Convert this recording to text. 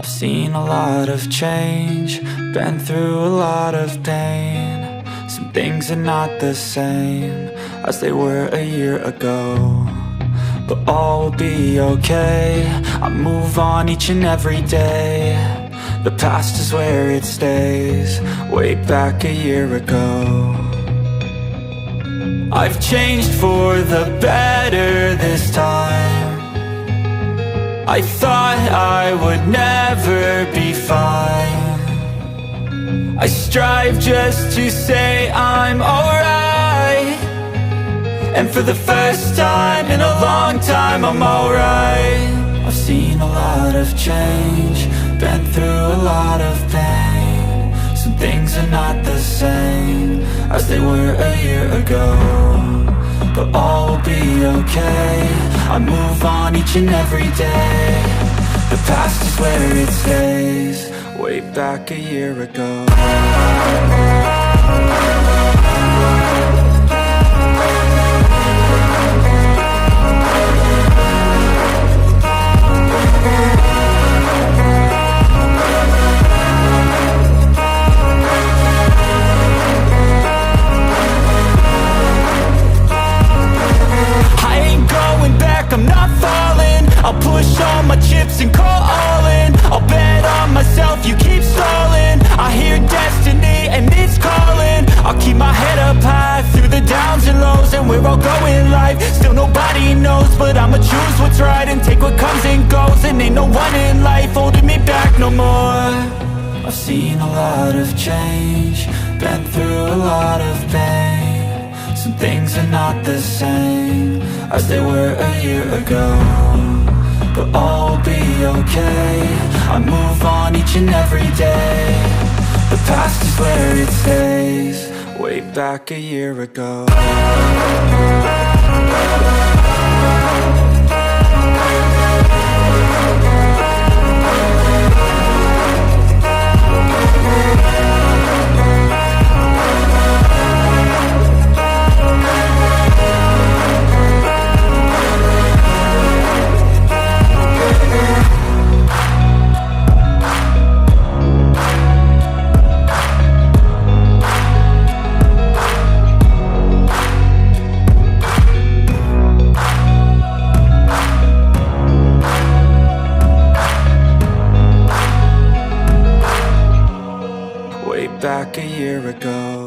I've seen a lot of change, been through a lot of pain. Some things are not the same as they were a year ago, but all will be okay. I move on each and every day. The past is where it stays, way back a year ago. I've changed for the better this time. I thought I would never be fine. I strive just to say I'm alright, and for the first time in a long time I'm alright. I've seen a lot of change, been through a lot of pain. Some things are not the same as they were a year ago, but all will be okay. I move on each and every day. The past is where it stays, way back a year ago. I'm not falling, I'll push all my chips and call all in. I'll bet on myself, you keep stalling. I hear destiny and it's calling. I'll keep my head up high through the downs and lows, and we're all going life. Still nobody knows, but I'ma choose what's right and take what comes and goes. And ain't no one in life holding me back no more. I've seen a lot of change, been through a lot of pain. Some things are not the same as they were a year ago, but all will be okay. I move on each and every day. The past is where it stays, way back a year ago. Back a year ago.